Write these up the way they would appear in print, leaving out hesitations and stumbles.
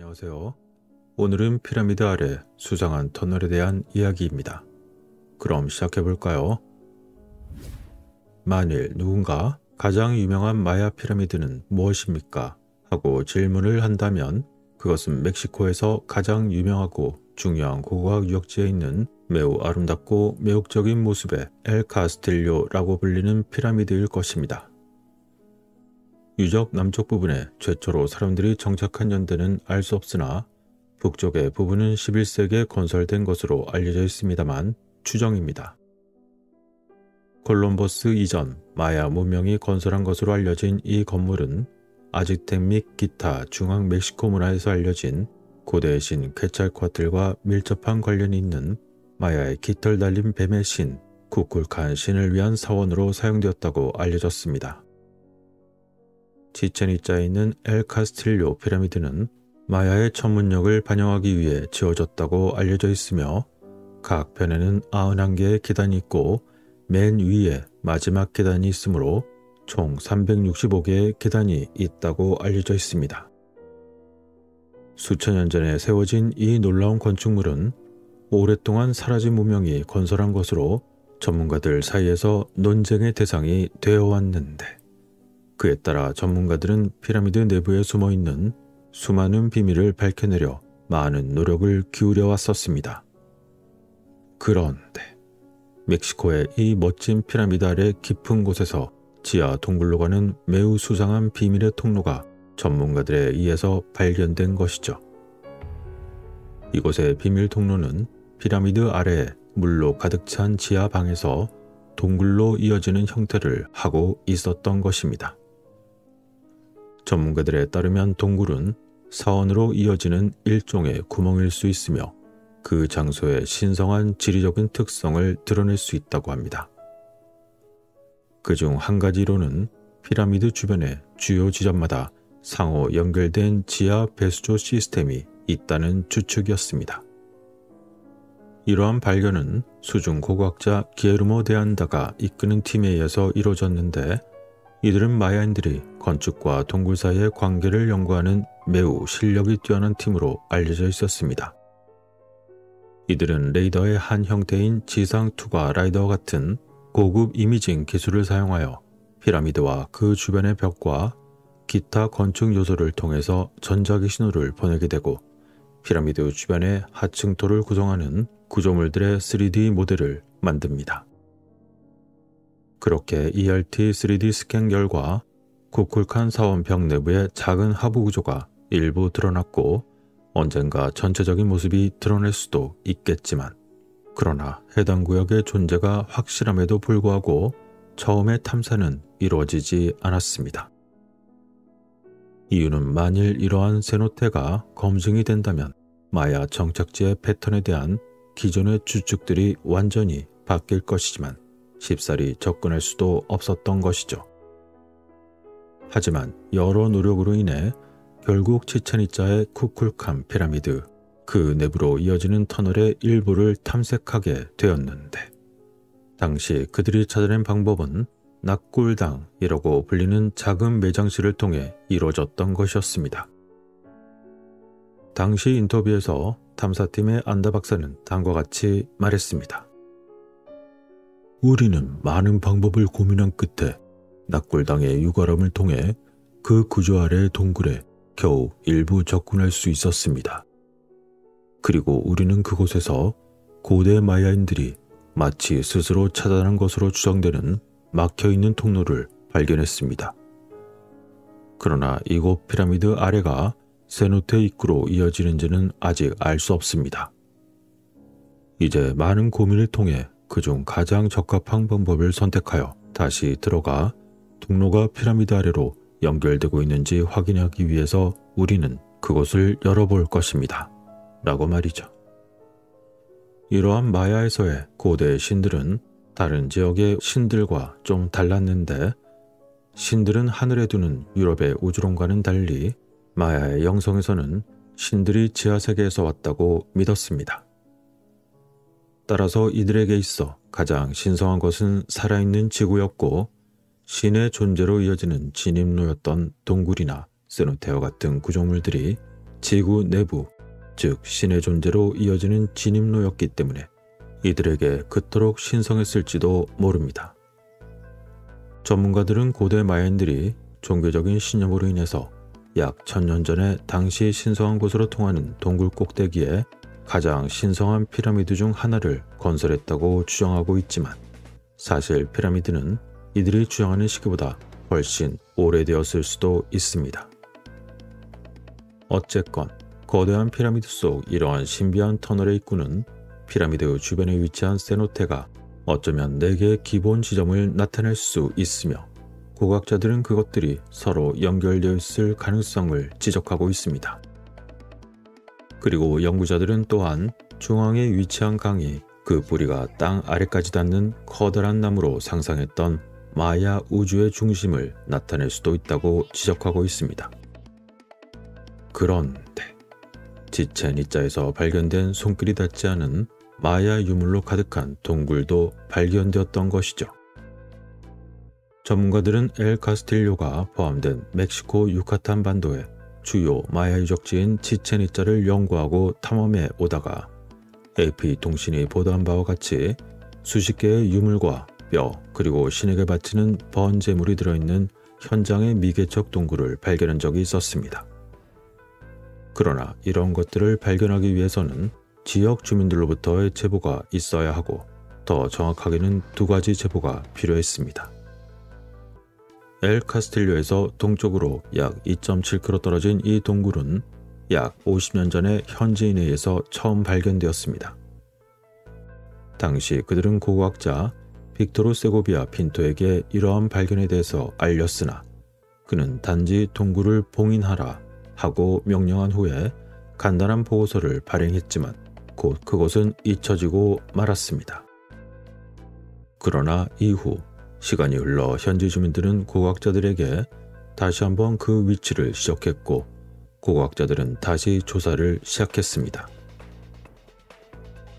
안녕하세요. 오늘은 피라미드 아래 수상한 터널에 대한 이야기입니다. 그럼 시작해볼까요? 만일 누군가 가장 유명한 마야 피라미드는 무엇입니까? 하고 질문을 한다면 그것은 멕시코에서 가장 유명하고 중요한 고고학 유적지에 있는 매우 아름답고 매혹적인 모습의 엘 카스틸료라고 불리는 피라미드일 것입니다. 유적 남쪽 부분에 최초로 사람들이 정착한 연대는 알 수 없으나 북쪽의 부분은 11세기에 건설된 것으로 알려져 있습니다만 추정입니다. 콜럼버스 이전 마야 문명이 건설한 것으로 알려진 이 건물은 아즈텍 및 기타 중앙 멕시코 문화에서 알려진 고대의 신 퀘찰코아틀과 밀접한 관련이 있는 마야의 깃털 달린 뱀의 신 쿠쿨칸 신을 위한 사원으로 사용되었다고 알려졌습니다. 치첸 이자에 있는 엘 카스틸료 피라미드는 마야의 천문력을 반영하기 위해 지어졌다고 알려져 있으며 각 편에는 91개의 계단이 있고 맨 위에 마지막 계단이 있으므로 총 365개의 계단이 있다고 알려져 있습니다. 수천 년 전에 세워진 이 놀라운 건축물은 오랫동안 사라진 문명이 건설한 것으로 전문가들 사이에서 논쟁의 대상이 되어 왔는데 그에 따라 전문가들은 피라미드 내부에 숨어있는 수많은 비밀을 밝혀내려 많은 노력을 기울여 왔었습니다. 그런데 멕시코의 이 멋진 피라미드 아래 깊은 곳에서 지하 동굴로 가는 매우 수상한 비밀의 통로가 전문가들에 의해서 발견된 것이죠. 이곳의 비밀 통로는 피라미드 아래에 물로 가득 찬 지하 방에서 동굴로 이어지는 형태를 하고 있었던 것입니다. 전문가들에 따르면 동굴은 사원으로 이어지는 일종의 구멍일 수 있으며 그 장소의 신성한 지리적인 특성을 드러낼 수 있다고 합니다. 그중 한 가지로는 피라미드 주변의 주요 지점마다 상호 연결된 지하 배수조 시스템이 있다는 추측이었습니다. 이러한 발견은 수중 고고학자 기에르모 데 안다가 이끄는 팀에 의해서 이루어졌는데 이들은 마야인들이 건축과 동굴 사이의 관계를 연구하는 매우 실력이 뛰어난 팀으로 알려져 있었습니다. 이들은 레이더의 한 형태인 지상 투과 라이더와 같은 고급 이미징 기술을 사용하여 피라미드와 그 주변의 벽과 기타 건축 요소를 통해서 전자기 신호를 보내게 되고 피라미드 주변의 하층토를 구성하는 구조물들의 3D 모델을 만듭니다. 그렇게 ERT 3D 스캔 결과 쿠쿨칸 사원 벽 내부의 작은 하부 구조가 일부 드러났고 언젠가 전체적인 모습이 드러날 수도 있겠지만 그러나 해당 구역의 존재가 확실함에도 불구하고 처음의 탐사는 이루어지지 않았습니다. 이유는 만일 이러한 세노테가 검증이 된다면 마야 정착지의 패턴에 대한 기존의 추측들이 완전히 바뀔 것이지만 쉽사리 접근할 수도 없었던 것이죠. 하지만 여러 노력으로 인해 결국 치첸 이자의 쿠쿨칸 피라미드 그 내부로 이어지는 터널의 일부를 탐색하게 되었는데 당시 그들이 찾아낸 방법은 낙골당이라고 불리는 작은 매장실을 통해 이루어졌던 것이었습니다. 당시 인터뷰에서 탐사팀의 안다 박사는 다음과 같이 말했습니다. 우리는 많은 방법을 고민한 끝에 낙골당의 유가람을 통해 그 구조 아래의 동굴에 겨우 일부 접근할 수 있었습니다. 그리고 우리는 그곳에서 고대 마야인들이 마치 스스로 차단한 것으로 추정되는 막혀있는 통로를 발견했습니다. 그러나 이곳 피라미드 아래가 세노테 입구로 이어지는지는 아직 알 수 없습니다. 이제 많은 고민을 통해 그중 가장 적합한 방법을 선택하여 다시 들어가 통로가 피라미드 아래로 연결되고 있는지 확인하기 위해서 우리는 그곳을 열어볼 것입니다. 라고 말이죠. 이러한 마야에서의 고대 신들은 다른 지역의 신들과 좀 달랐는데 신들은 하늘에 두는 유럽의 우주론과는 달리 마야의 영성에서는 신들이 지하세계에서 왔다고 믿었습니다. 따라서 이들에게 있어 가장 신성한 것은 살아있는 지구였고 신의 존재로 이어지는 진입로였던 동굴이나 세노테와 같은 구조물들이 지구 내부, 즉 신의 존재로 이어지는 진입로였기 때문에 이들에게 그토록 신성했을지도 모릅니다. 전문가들은 고대 마야인들이 종교적인 신념으로 인해서 약 1000년 전에 당시 신성한 곳으로 통하는 동굴 꼭대기에 가장 신성한 피라미드 중 하나를 건설했다고 주장하고 있지만 사실 피라미드는 이들이 주장하는 시기보다 훨씬 오래되었을 수도 있습니다. 어쨌건 거대한 피라미드 속 이러한 신비한 터널의 입구는 피라미드 주변에 위치한 세노테가 어쩌면 4개의 기본 지점을 나타낼 수 있으며 고고학자들은 그것들이 서로 연결되어 있을 가능성을 지적하고 있습니다. 그리고 연구자들은 또한 중앙에 위치한 강이 그 뿌리가 땅 아래까지 닿는 커다란 나무로 상상했던 마야 우주의 중심을 나타낼 수도 있다고 지적하고 있습니다. 그런데 지첸 이자에서 발견된 손길이 닿지 않은 마야 유물로 가득한 동굴도 발견되었던 것이죠. 전문가들은 엘 카스틸료가 포함된 멕시코 유카탄 반도의 주요 마야 유적지인 치첸 이자를 연구하고 탐험해 오다가 AP통신이 보도한 바와 같이 수십 개의 유물과 뼈 그리고 신에게 바치는 번제물이 들어있는 현장의 미개척 동굴을 발견한 적이 있었습니다. 그러나 이런 것들을 발견하기 위해서는 지역 주민들로부터의 제보가 있어야 하고 더 정확하게는 2가지 제보가 필요했습니다. 엘 카스틸료에서 동쪽으로 약 2.7km 떨어진 이 동굴은 약 50년 전에 현지인에 의해서 처음 발견되었습니다. 당시 그들은 고고학자 빅토르 세고비아 핀토에게 이러한 발견에 대해서 알렸으나 그는 단지 동굴을 봉인하라 하고 명령한 후에 간단한 보고서를 발행했지만 곧 그것은 잊혀지고 말았습니다. 그러나 이후 시간이 흘러 현지 주민들은 고고학자들에게 다시 한번 그 위치를 지적했고 고고학자들은 다시 조사를 시작했습니다.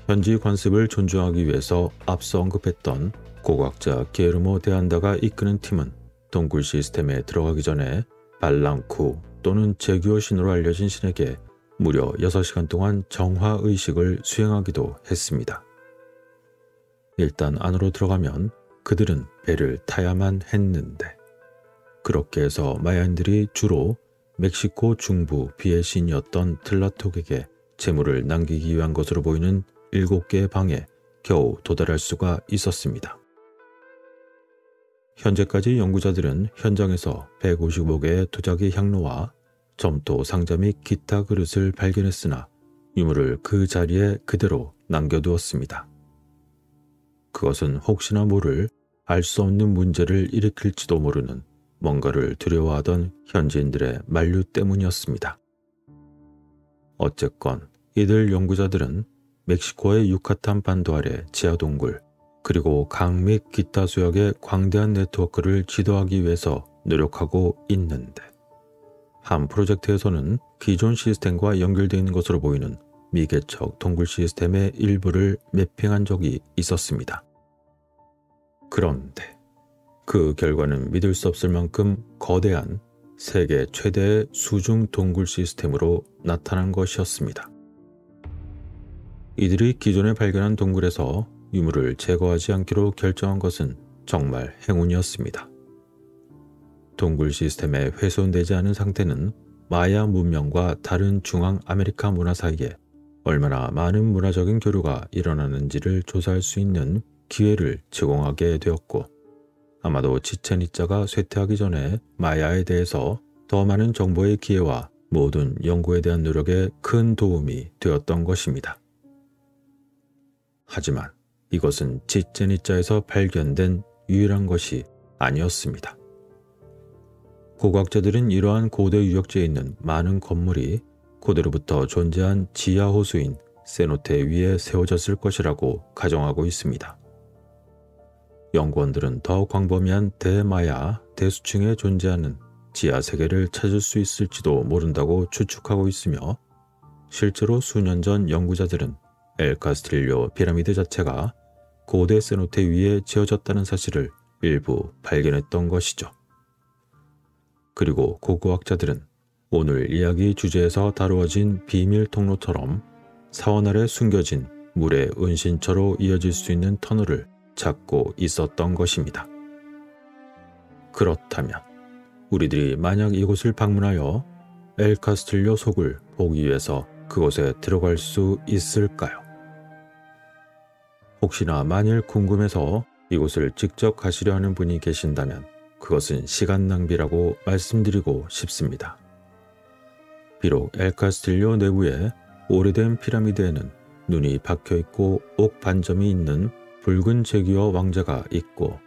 현지 관습을 존중하기 위해서 앞서 언급했던 고고학자 게르모 데안다가 이끄는 팀은 동굴 시스템에 들어가기 전에 발랑쿠 또는 제규어 신으로 알려진 신에게 무려 6시간 동안 정화의식을 수행하기도 했습니다. 일단 안으로 들어가면 그들은 배를 타야만 했는데 그렇게 해서 마야인들이 주로 멕시코 중부 비의 신이었던 틀라톡에게 재물을 남기기 위한 것으로 보이는 7개의 방에 겨우 도달할 수가 있었습니다. 현재까지 연구자들은 현장에서 155개의 도자기 향로와 점토 상자 및 기타 그릇을 발견했으나 유물을 그 자리에 그대로 남겨두었습니다. 그것은 혹시나 모를 알 수 없는 문제를 일으킬지도 모르는 뭔가를 두려워하던 현지인들의 만류 때문이었습니다. 어쨌건 이들 연구자들은 멕시코의 유카탄 반도 아래 지하동굴 그리고 강 및 기타 수역의 광대한 네트워크를 지도하기 위해서 노력하고 있는데 한 프로젝트에서는 기존 시스템과 연결되어 있는 것으로 보이는 미개척 동굴 시스템의 일부를 매핑한 적이 있었습니다. 그런데 그 결과는 믿을 수 없을 만큼 거대한 세계 최대의 수중 동굴 시스템으로 나타난 것이었습니다. 이들이 기존에 발견한 동굴에서 유물을 제거하지 않기로 결정한 것은 정말 행운이었습니다. 동굴 시스템에 훼손되지 않은 상태는 마야 문명과 다른 중앙 아메리카 문화 사이에 얼마나 많은 문화적인 교류가 일어나는지를 조사할 수 있는 기회를 제공하게 되었고 아마도 치첸 이자가 쇠퇴하기 전에 마야에 대해서 더 많은 정보의 기회와 모든 연구에 대한 노력에 큰 도움이 되었던 것입니다. 하지만 이것은 치첸 이자에서 발견된 유일한 것이 아니었습니다. 고고학자들은 이러한 고대 유적지에 있는 많은 건물이 고대로부터 존재한 지하 호수인 세노테 위에 세워졌을 것이라고 가정하고 있습니다. 연구원들은 더 광범위한 대마야 대수층에 존재하는 지하 세계를 찾을 수 있을지도 모른다고 추측하고 있으며 실제로 수년 전 연구자들은 엘 카스틸료 피라미드 자체가 고대 세노테 위에 지어졌다는 사실을 일부 발견했던 것이죠. 그리고 고고학자들은 오늘 이야기 주제에서 다루어진 비밀 통로처럼 사원 아래 숨겨진 물의 은신처로 이어질 수 있는 터널을 찾고 있었던 것입니다. 그렇다면 우리들이 만약 이곳을 방문하여 엘 카스틸료 속을 보기 위해서 그곳에 들어갈 수 있을까요? 혹시나 만일 궁금해서 이곳을 직접 가시려 하는 분이 계신다면 그것은 시간 낭비라고 말씀드리고 싶습니다. 비록 엘 카스틸료 내부의 오래된 피라미드에는 눈이 박혀있고 옥 반점이 있는 붉은 제귀와 왕자가 있고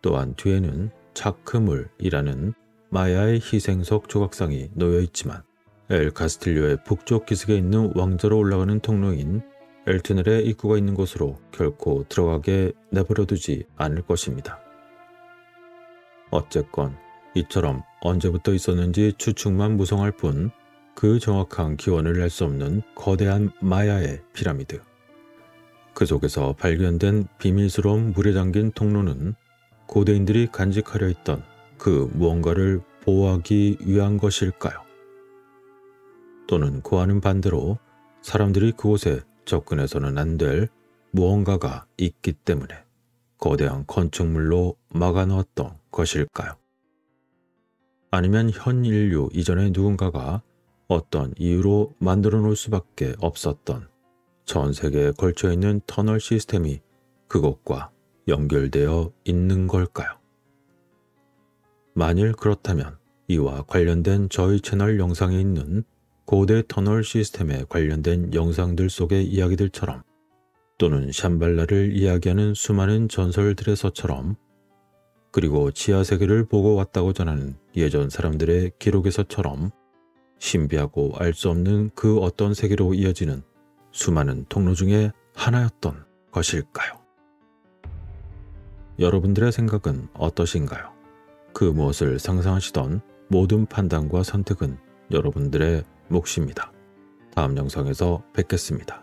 또한 뒤에는 차크물이라는 마야의 희생석 조각상이 놓여있지만 엘 카스틸료의 북쪽 기슭에 있는 왕자로 올라가는 통로인 엘투넬의 입구가 있는 곳으로 결코 들어가게 내버려두지 않을 것입니다. 어쨌건 이처럼 언제부터 있었는지 추측만 무성할 뿐 그 정확한 기원을 알 수 없는 거대한 마야의 피라미드. 그 속에서 발견된 비밀스러운 물에 잠긴 통로는 고대인들이 간직하려 했던 그 무언가를 보호하기 위한 것일까요? 또는 그와는 반대로 사람들이 그곳에 접근해서는 안 될 무언가가 있기 때문에 거대한 건축물로 막아놓았던 것일까요? 아니면 현 인류 이전의 누군가가 어떤 이유로 만들어 놓을 수밖에 없었던 전 세계에 걸쳐 있는 터널 시스템이 그것과 연결되어 있는 걸까요? 만일 그렇다면 이와 관련된 저희 채널 영상에 있는 고대 터널 시스템에 관련된 영상들 속의 이야기들처럼 또는 샴발라를 이야기하는 수많은 전설들에서처럼 그리고 지하세계를 보고 왔다고 전하는 예전 사람들의 기록에서처럼 신비하고 알 수 없는 그 어떤 세계로 이어지는 수많은 통로 중에 하나였던 것일까요? 여러분들의 생각은 어떠신가요? 그 무엇을 상상하시던 모든 판단과 선택은 여러분들의 몫입니다. 다음 영상에서 뵙겠습니다.